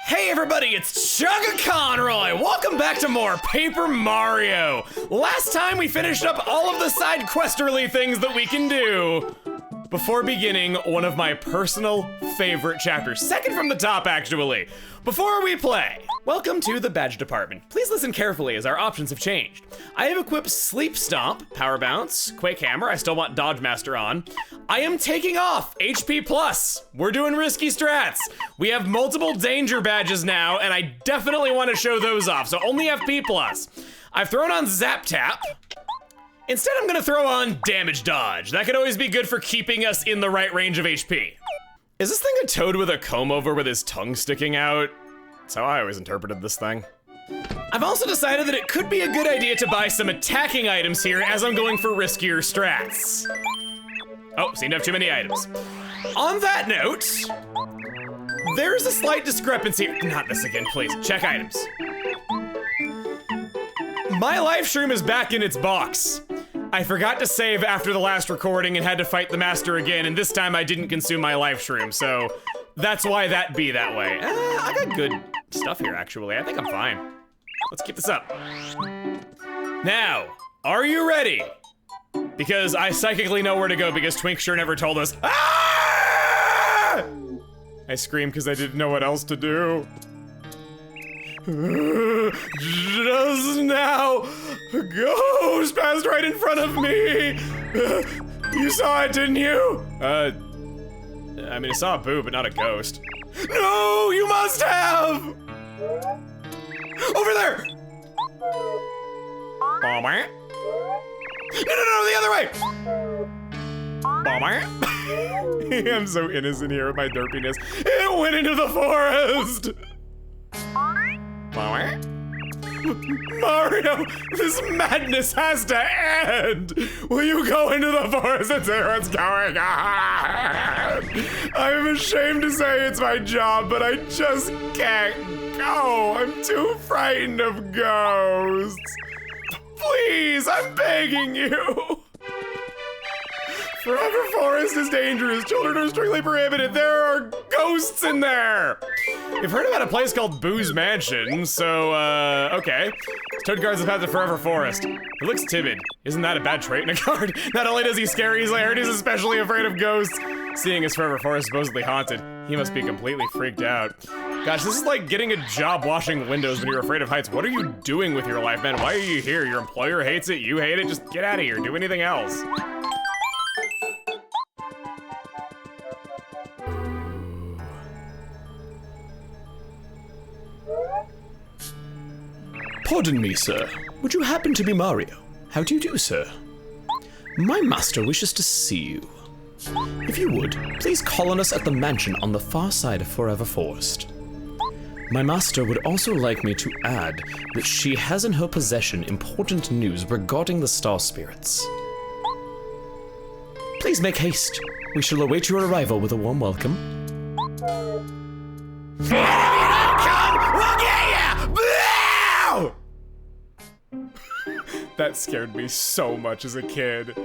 Hey everybody, it's Chugga Conroy! Welcome back to more Paper Mario! Last time we finished up all of the side questerly things that we can do before beginning one of my personal favorite chapters. Second from the top, actually. Before we play, welcome to the badge department. Please listen carefully as our options have changed. I have equipped Sleep Stomp, Power Bounce, Quake Hammer, I still want Dodge Master on. I am taking off HP Plus. We're doing risky strats. We have multiple danger badges now, and I definitely want to show those off, so only FP Plus. I've thrown on Zap Tap. Instead, I'm gonna throw on Damage Dodge. That could always be good for keeping us in the right range of HP. Is this thing a toad with a comb over with his tongue sticking out? That's how I always interpreted this thing. I've also decided that it could be a good idea to buy some attacking items here as I'm going for riskier strats. Oh, seem to have too many items. On that note, there's a slight discrepancy. Not this again, please. Check items. My life shroom is back in its box. I forgot to save after the last recording and had to fight the master again, and this time I didn't consume my life shroom, so that's why that be that way. I got good stuff here, actually. I think I'm fine. Let's keep this up. Now, are you ready? Because I psychically know where to go because Twink sure never told us. Ah! I screamed because I didn't know what else to do. Just now, a ghost passed right in front of me. You saw it, didn't you? I mean, I saw a boo, but not a ghost. No, you must have! Over there! Bomber. No, the other way! Bomber. I'm so innocent here with my derpiness. It went into the forest! Bomber. Mario, this madness has to end! Will you go into the forest and say what's going on? I'm ashamed to say it's my job, but I just can't go. I'm too frightened of ghosts. Please, I'm begging you. Forever Forest is dangerous. Children are strictly prohibited. There are ghosts in there. We've heard about a place called Boo's Mansion, so, okay. Toad guards the path to Forever Forest. He looks timid. Isn't that a bad trait in a guard? Not only does he scare easily, I heard he's especially afraid of ghosts. Seeing as Forever Forest supposedly haunted, he must be completely freaked out. Gosh, this is like getting a job washing windows when you're afraid of heights. What are you doing with your life, man? Why are you here? Your employer hates it, you hate it? Just get out of here, do anything else. Pardon me, sir. Would you happen to be Mario? How do you do, sir? My master wishes to see you. If you would, please call on us at the mansion on the far side of Forever Forest. My master would also like me to add that she has in her possession important news regarding the Star Spirits. Please make haste. We shall await your arrival with a warm welcome. If you don't come, we'll get ya! That scared me so much as a kid.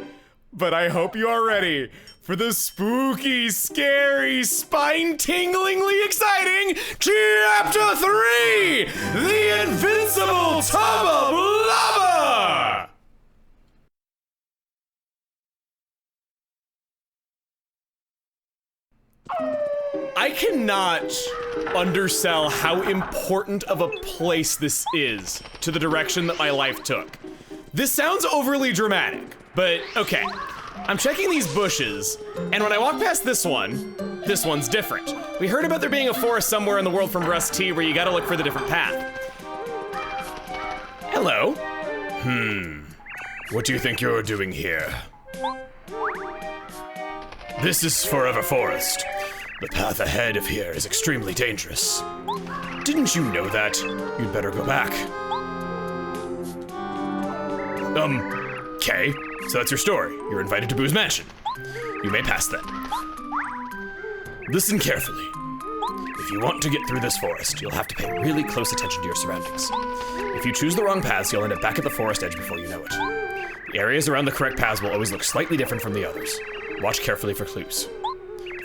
But I hope you are ready for the spooky, scary, spine-tinglingly exciting Chapter 3! The Invincible Tub of Lava! I cannot undersell how important of a place this is to the direction that my life took. This sounds overly dramatic, but okay. I'm checking these bushes, and when I walk past this one's different. We heard about there being a forest somewhere in the world from Rust T where you gotta look for the different path. Hello. What do you think you're doing here? This is Forever Forest. The path ahead of here is extremely dangerous. Didn't you know that? You'd better go back. Okay, so that's your story. You're invited to Boo's Mansion. You may pass then. Listen carefully. If you want to get through this forest, you'll have to pay really close attention to your surroundings. If you choose the wrong paths, you'll end up back at the forest edge before you know it. The areas around the correct paths will always look slightly different from the others. Watch carefully for clues.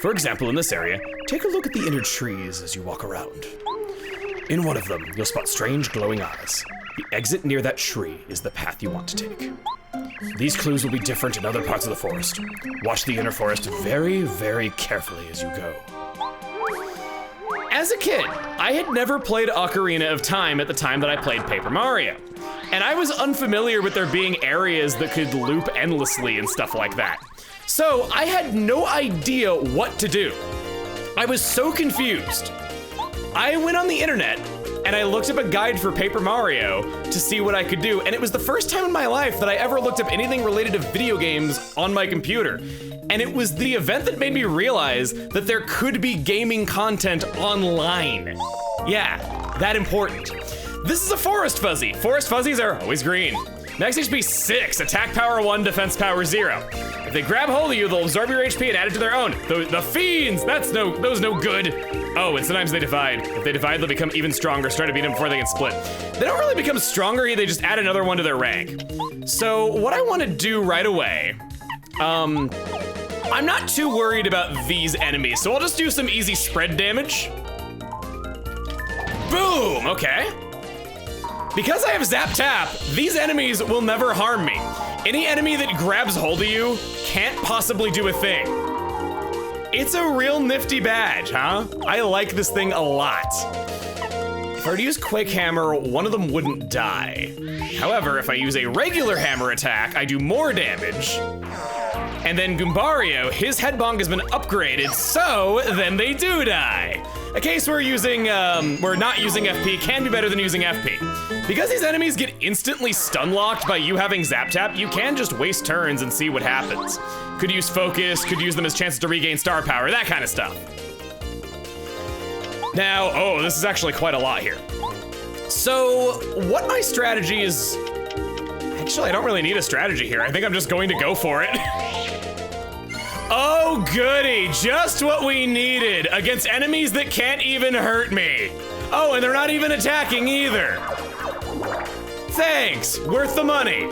For example, in this area, take a look at the inner trees as you walk around. In one of them, you'll spot strange glowing eyes. The exit near that tree is the path you want to take. These clues will be different in other parts of the forest. Watch the inner forest very, very carefully as you go. As a kid, I had never played Ocarina of Time at the time that I played Paper Mario. And I was unfamiliar with there being areas that could loop endlessly and stuff like that. So I had no idea what to do. I was so confused. I went on the internet and I looked up a guide for Paper Mario to see what I could do, and it was the first time in my life that I ever looked up anything related to video games on my computer. And it was the event that made me realize that there could be gaming content online. Yeah, that important. This is a Forest Fuzzy. Forest Fuzzies are always green. Max HP 6, attack power 1, defense power 0. If they grab hold of you, they'll absorb your HP and add it to their own. The fiends, those no good. Oh, and sometimes they divide. If they divide, they'll become even stronger. Try to beat them before they can split. They don't really become stronger, they just add another one to their rank. So what I want to do right away, I'm not too worried about these enemies, so I'll just do some easy spread damage. Boom, okay. Because I have Zap Tap, these enemies will never harm me. Any enemy that grabs hold of you can't possibly do a thing. It's a real nifty badge, huh? I like this thing a lot. If I were to use Quake Hammer, one of them wouldn't die. However, if I use a regular hammer attack, I do more damage. And then Goombario, his head bong has been upgraded, so then they do die. A case where not using FP can be better than using FP. Because these enemies get instantly stun locked by you having Zap Tap, you can just waste turns and see what happens. Could use focus, could use them as chances to regain star power, that kind of stuff. Now, oh, this is actually quite a lot here. So, what my strategy is, actually I don't really need a strategy here. I think I'm just going to go for it. Oh goody, just what we needed against enemies that can't even hurt me. Oh, and they're not even attacking either. Thanks, worth the money.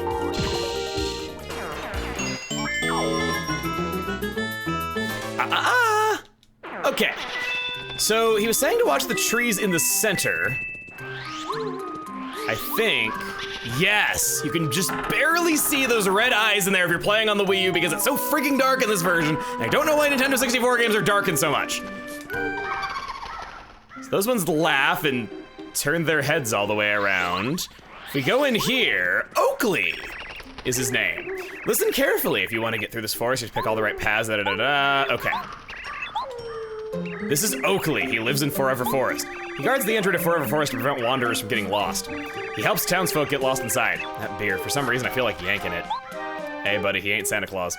Okay, so he was saying to watch the trees in the center. I think, yes, you can just barely see those red eyes in there if you're playing on the Wii U because it's so freaking dark in this version. And I don't know why Nintendo 64 games are darkened so much. So those ones laugh and turn their heads all the way around. If we go in here, Oakley is his name. Listen carefully if you want to get through this forest. Just pick all the right paths, Okay. This is Oakley. He lives in Forever Forest. He guards the entry to Forever Forest to prevent wanderers from getting lost. He helps townsfolk get lost inside. That beard, for some reason I feel like yanking it. Hey buddy, he ain't Santa Claus.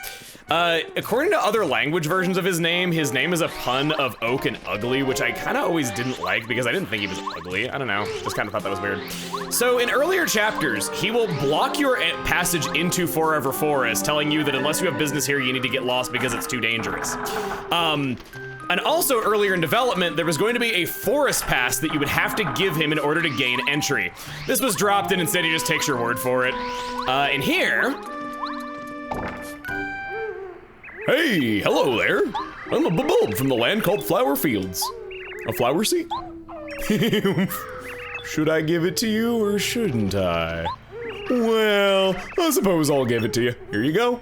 According to other language versions of his name is a pun of oak and ugly, which I kind of always didn't like because I didn't think he was ugly. I don't know, just kind of thought that was weird. So in earlier chapters, he will block your passage into Forever Forest, telling you that unless you have business here, you need to get lost because it's too dangerous. And also earlier in development, there was going to be a forest pass that you would have to give him in order to gain entry. This was dropped and instead he just takes your word for it. In here, hey, hello there. I'm a bulb from the land called Flower Fields. A flower seed? Should I give it to you or shouldn't I? Well, I suppose I'll give it to you. Here you go.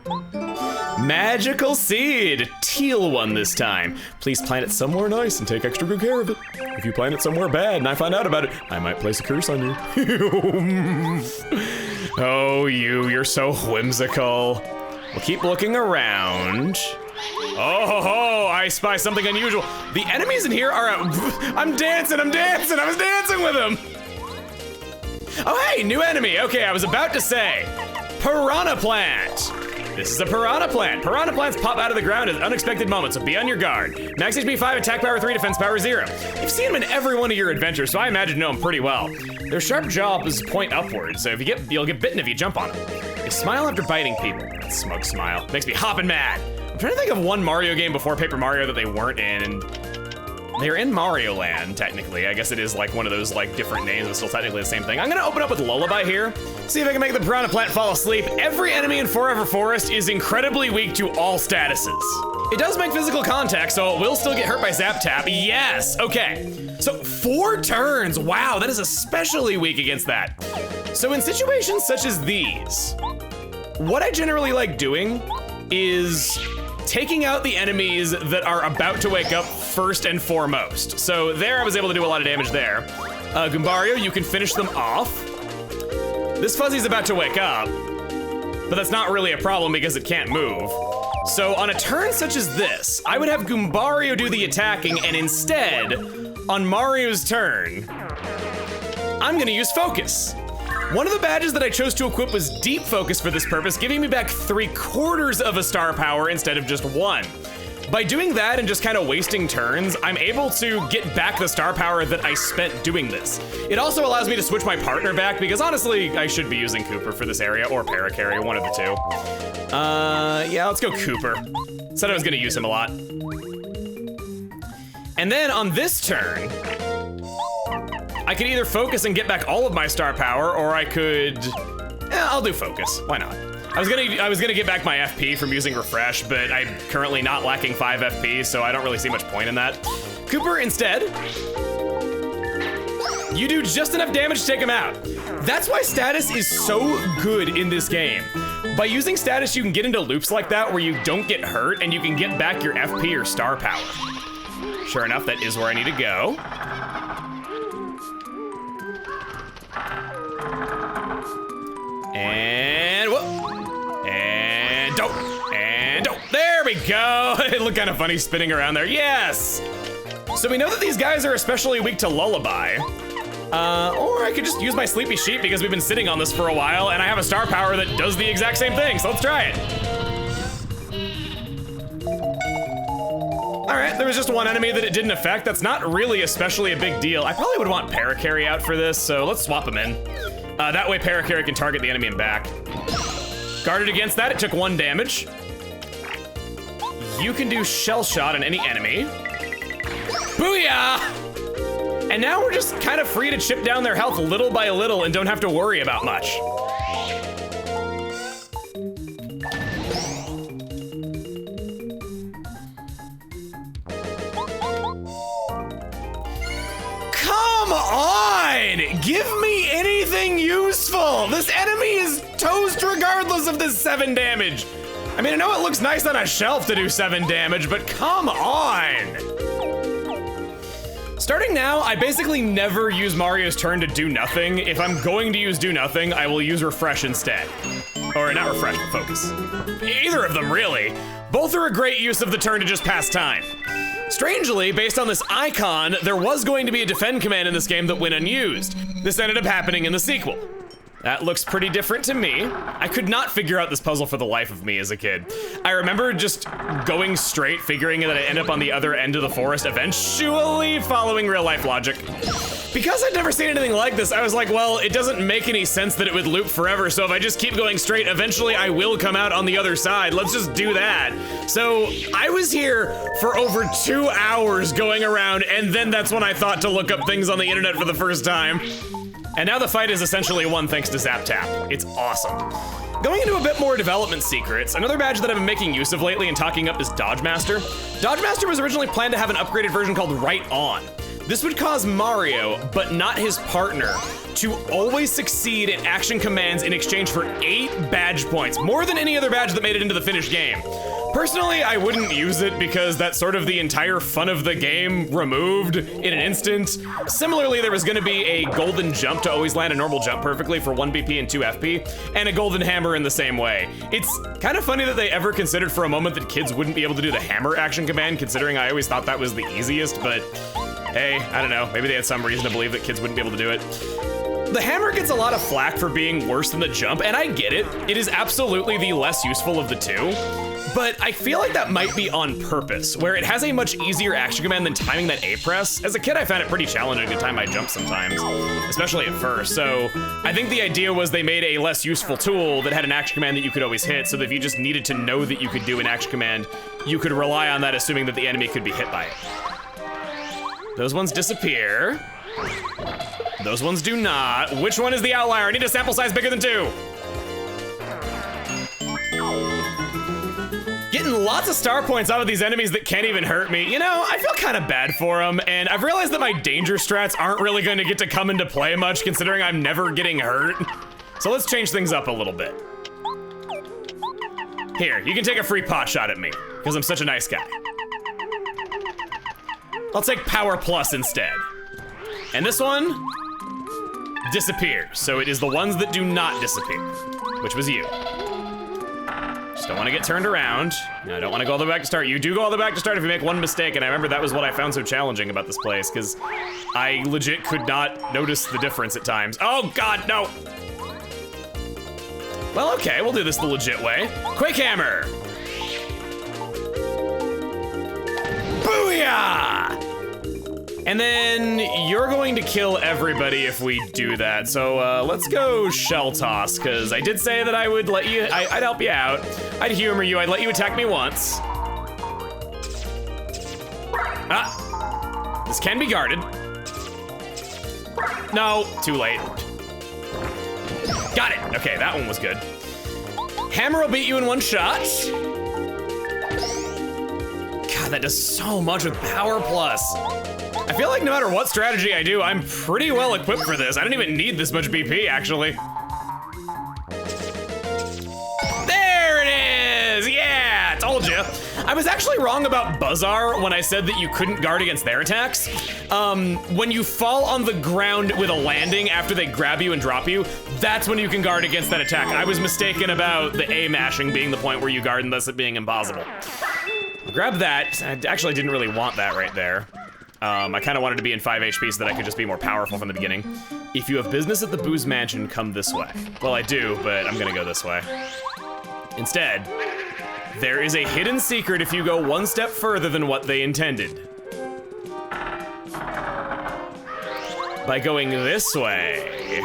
Magical seed, teal one this time. Please plant it somewhere nice and take extra good care of it. If you plant it somewhere bad and I find out about it, I might place a curse on you. Oh, you're so whimsical. We'll keep looking around. Oh, I spy something unusual. The enemies in here are, I'm dancing, I was dancing with them. Oh, hey, new enemy. Okay, I was about to say, Piranha Plant. This is a Piranha Plant. Piranha Plants pop out of the ground at unexpected moments, so be on your guard. Max HP 5, attack power 3, defense power 0. You've seen them in every one of your adventures, so I imagine you know them pretty well. Their sharp jaws point upwards, so you'll get bitten if you jump on them. They smile after biting people. That smug smile makes me hoppin' mad. I'm trying to think of one Mario game before Paper Mario that they weren't in, and they're in Mario Land, technically. I guess it is like one of those like different names, but still technically the same thing. I'm gonna open up with Lullaby here. See if I can make the Piranha Plant fall asleep. Every enemy in Forever Forest is incredibly weak to all statuses. It does make physical contact, so it will still get hurt by Zap Tap. Yes, okay. So 4 turns, wow, that is especially weak against that. So in situations such as these, what I generally like doing is taking out the enemies that are about to wake up first and foremost. So there I was able to do a lot of damage there. Goombario, you can finish them off. This Fuzzy's about to wake up, but that's not really a problem because it can't move. So on a turn such as this, I would have Goombario do the attacking, and instead, on Mario's turn, I'm gonna use Focus. One of the badges that I chose to equip was Deep Focus for this purpose, giving me back 3/4 of a star power instead of just 1. By doing that and just kind of wasting turns, I'm able to get back the star power that I spent doing this. It also allows me to switch my partner back because honestly, I should be using Kooper for this area or Parakarry, one of the two. Yeah, let's go Kooper. Said I was gonna use him a lot. And then on this turn, I could either focus and get back all of my star power, or I could, I'll do focus, why not? I was gonna get back my FP from using refresh, but I'm currently not lacking 5 FP, so I don't really see much point in that. Kooper, instead, you do just enough damage to take him out. That's why status is so good in this game. By using status, you can get into loops like that where you don't get hurt and you can get back your FP or star power. Sure enough, that is where I need to go. And whoop. And don't. And don't. There we go. It looked kind of funny spinning around there. Yes. So we know that these guys are especially weak to Lullaby. Or I could just use my Sleepy Sheep because we've been sitting on this for a while and I have a star power that does the exact same thing. So let's try it. All right, there was just one enemy that it didn't affect. That's not really especially a big deal. I probably would want Parakarry out for this, so let's swap him in. That way Parakarry can target the enemy and back. Guarded against that, it took 1 damage. You can do Shell Shot on any enemy. Booyah! And now we're just kind of free to chip down their health little by little and don't have to worry about much. Come on! Give me anything useful! This enemy is toast regardless of this 7 damage. I mean, I know it looks nice on a shelf to do 7 damage, but come on! Starting now, I basically never use Mario's turn to do nothing. If I'm going to use do nothing, I will use refresh instead. Or not refresh, but focus. Either of them, really. Both are a great use of the turn to just pass time. Strangely, based on this icon, there was going to be a defend command in this game that went unused. This ended up happening in the sequel. That looks pretty different to me. I could not figure out this puzzle for the life of me as a kid. I remember just going straight, figuring that I'd end up on the other end of the forest, eventually following real life logic. Because I'd never seen anything like this, I was like, well, it doesn't make any sense that it would loop forever, so if I just keep going straight, eventually I will come out on the other side. Let's just do that. So I was here for over 2 hours going around, and then that's when I thought to look up things on the internet for the first time. And now the fight is essentially won thanks to Zap Tap. It's awesome. Going into a bit more development secrets, another badge that I've been making use of lately and talking up is Dodge Master. Dodge Master was originally planned to have an upgraded version called Right On. This would cause Mario, but not his partner, to always succeed at action commands in exchange for 8 badge points, more than any other badge that made it into the finished game. Personally, I wouldn't use it because that's sort of the entire fun of the game removed in an instant. Similarly, there was gonna be a golden jump to always land a normal jump perfectly for 1 BP and 2 FP, and a golden hammer in the same way. It's kind of funny that they ever considered for a moment that kids wouldn't be able to do the hammer action command, considering I always thought that was the easiest, but hey, I don't know, maybe they had some reason to believe that kids wouldn't be able to do it. The hammer gets a lot of flack for being worse than the jump, and I get it. It is absolutely the less useful of the two. But I feel like that might be on purpose, where it has a much easier action command than timing that A press. As a kid, I found it pretty challenging to time my jump sometimes, especially at first. So I think the idea was they made a less useful tool that had an action command that you could always hit, so that if you just needed to know that you could do an action command, you could rely on that, assuming that the enemy could be hit by it. Those ones disappear. Those ones do not. Which one is the outlier? I need a sample size bigger than 2. Getting getting lots of star points out of these enemies that can't even hurt me. You know, I feel kind of bad for them, and I've realized that my danger strats aren't really going to get to come into play much, considering I'm never getting hurt. So let's change things up a little bit. Here, you can take a free pot shot at me, because I'm such a nice guy. I'll take Power Plus instead. And this one disappears, so it is the ones that do not disappear, which was you. Just don't want to get turned around. I don't want to go all the way back to start. You do go all the way back to start if you make one mistake, and I remember that was what I found so challenging about this place, because I legit could not notice the difference at times. Oh God, no! Well, okay, we'll do this the legit way. Quake Hammer! Booyah! And then you're going to kill everybody if we do that. So let's go Shell Toss, because I did say that I would let you, I'd help you out. I'd humor you, I'd let you attack me once. Ah, this can be guarded. No, too late. Got it, okay, that one was good. Hammer will beat you in one shot. God, that does so much with Power Plus. I feel like no matter what strategy I do, I'm pretty well equipped for this. I don't even need this much BP, actually. There it is! Yeah, told you. I was actually wrong about Buzzar when I said that you couldn't guard against their attacks. When you fall on the ground with a landing after they grab you and drop you, that's when you can guard against that attack. I was mistaken about the A mashing being the point where you guard and thus it being impossible. Grab that. I actually didn't really want that right there. I kind of wanted to be in 5 HP so that I could just be more powerful from the beginning. If you have business at the Booze Mansion, come this way. Well, I do, but I'm gonna go this way. Instead, there is a hidden secret if you go one step further than what they intended. By going this way,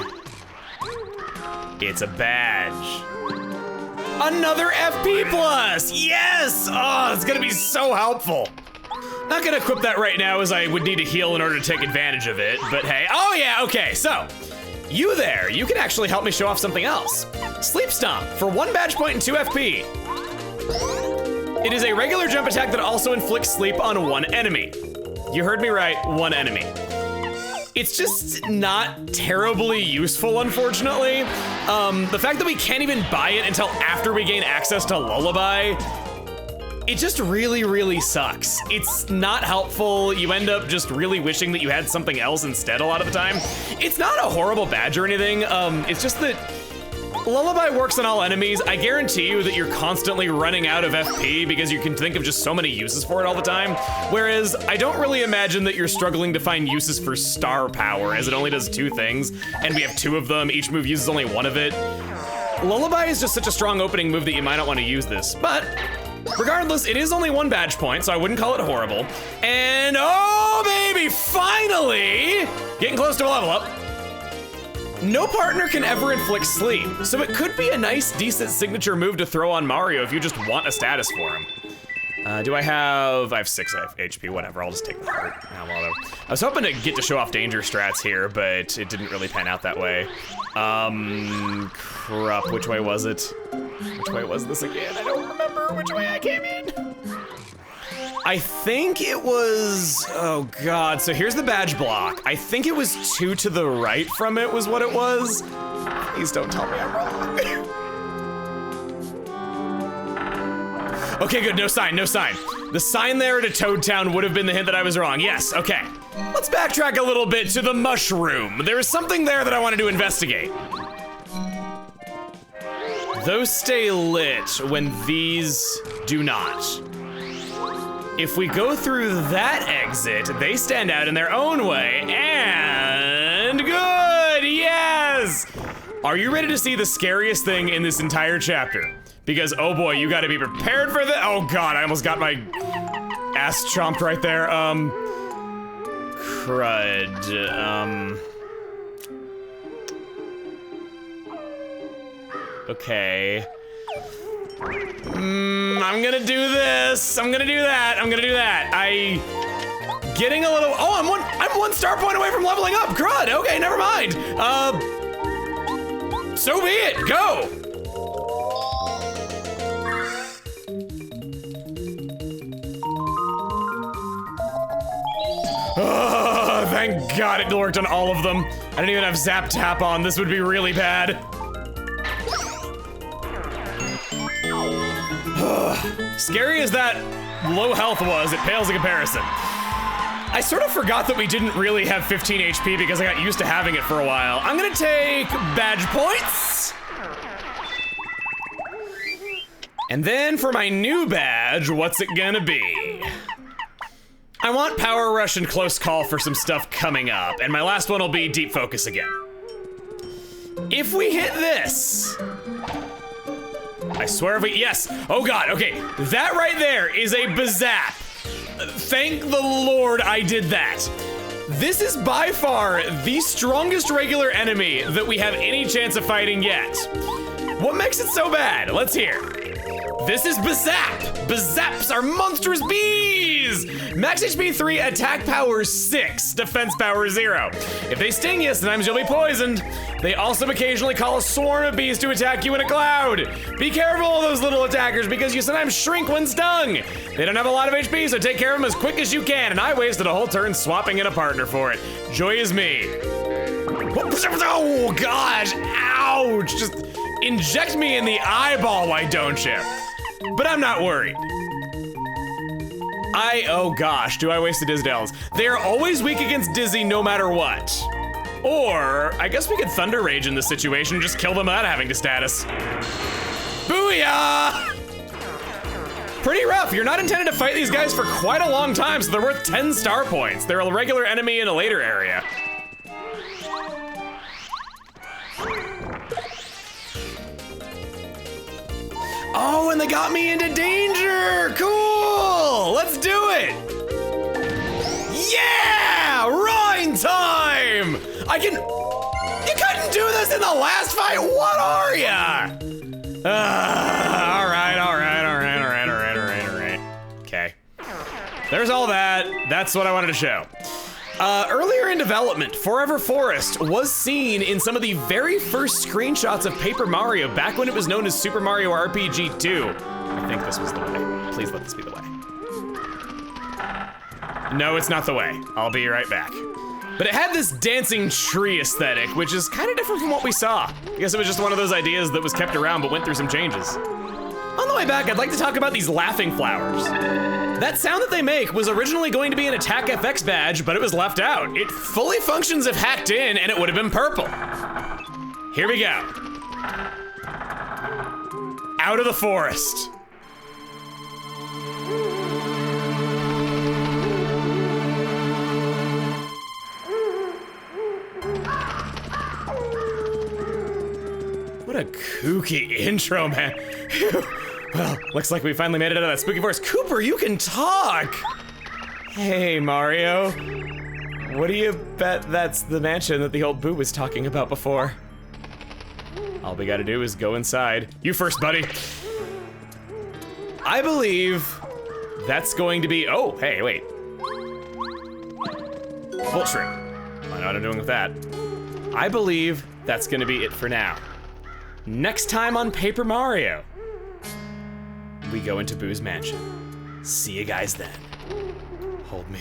it's a badge. Another FP plus, yes! Oh, it's gonna be so helpful. Not gonna equip that right now as I would need to heal in order to take advantage of it, but hey, oh yeah, okay, so. You there, you can actually help me show off something else. Sleep Stomp, for 1 badge point and 2 FP. It is a regular jump attack that also inflicts sleep on 1 enemy. You heard me right, 1 enemy. It's just not terribly useful, unfortunately. The fact that we can't even buy it until after we gain access to Lullaby, it just really, really sucks. It's not helpful. You end up just really wishing that you had something else instead a lot of the time. It's not a horrible badge or anything. It's just that Lullaby works on all enemies. I guarantee you that you're constantly running out of FP because you can think of just so many uses for it all the time. Whereas I don't really imagine that you're struggling to find uses for Star Power, as it only does 2 things, and we have 2 of them. Each move uses only 1 of it. Lullaby is just such a strong opening move that you might not want to use this, but regardless, it is only 1 badge point, so I wouldn't call it horrible. And oh baby, finally, getting close to a level up. No partner can ever inflict sleep, so it could be a nice, decent signature move to throw on Mario if you just want a status for him. I have 6 HP, whatever, I'll just take the heart. I was hoping to get to show off danger strats here, but it didn't really pan out that way. Crap, which way was it? Which way was this again? I don't remember which way I came in. I think it was, oh God, so here's the badge block. I think it was 2 to the right from it was what it was. Please don't tell me I'm wrong. Okay, good, no sign, no sign. The sign there to Toad Town would have been the hint that I was wrong, yes, okay. Let's backtrack a little bit to the mushroom. There is something there that I wanted to investigate. Those stay lit when these do not. If we go through that exit, they stand out in their own way, and good, yes! Are you ready to see the scariest thing in this entire chapter? Because, oh boy, you gotta be prepared for this. Oh God, I almost got my ass chomped right there. Crud, okay. I'm gonna do this. I'm gonna do that. I'm gonna do that. Getting a little, oh, I'm 1 star point away from leveling up. Crud, okay, never mind. So be it, go. Thank God it worked on all of them. I didn't even have Zap Tap on. This would be really bad. Scary as that low health was, it pales in comparison. I sort of forgot that we didn't really have 15 HP because I got used to having it for a while. I'm gonna take badge points. And then for my new badge, what's it gonna be? I want Power Rush and Close Call for some stuff coming up, and my last one will be Deep Focus again. If we hit this, I swear if we, yes, oh God, okay, that right there is a Bazap. Thank the Lord I did that. This is by far the strongest regular enemy that we have any chance of fighting yet. What makes it so bad? Let's hear. This is Bazap. Bazaps are monstrous bees. Max HP 3, attack power 6, defense power 0. If they sting you, sometimes you'll be poisoned. They also occasionally call a swarm of bees to attack you in a cloud. Be careful of those little attackers because you sometimes shrink when stung. They don't have a lot of HP, so take care of them as quick as you can. And I wasted a whole turn swapping in a partner for it. Joy is me. Oh gosh, ouch. Just inject me in the eyeball, why don't you? But I'm not worried. Oh gosh, do I waste the Dizdales? They are always weak against Dizzy no matter what. Or, I guess we could Thunder Rage in this situation, just kill them without having to status. Booyah! Pretty rough. You're not intended to fight these guys for quite a long time, so they're worth 10 star points. They're a regular enemy in a later area. Oh, and they got me into danger! Cool! Let's do it! Yeah! Rhine time! You couldn't do this in the last fight? What are ya? All right. Okay. There's all that. That's what I wanted to show. Earlier in development, Forever Forest was seen in some of the very first screenshots of Paper Mario back when it was known as Super Mario RPG 2. I think this was the way. Please let this be the way. No, it's not the way. I'll be right back. But it had this dancing tree aesthetic, which is kind of different from what we saw. I guess it was just one of those ideas that was kept around but went through some changes. On the way back, I'd like to talk about these laughing flowers. That sound that they make was originally going to be an Attack FX badge, but it was left out. It fully functions if hacked in, and it would have been purple. Here we go. Out of the forest. What a kooky intro, man. Well, looks like we finally made it out of that spooky forest. Cooper, you can talk! Hey, Mario. What do you bet that's the mansion that the old Boo was talking about before? All we gotta do is go inside. You first, buddy. I believe that's going to be, oh, hey, wait. Volt Shrimp. I know what I'm doing with that. I believe that's gonna be it for now. Next time on Paper Mario, we go into Boo's mansion. See you guys then. Hold me.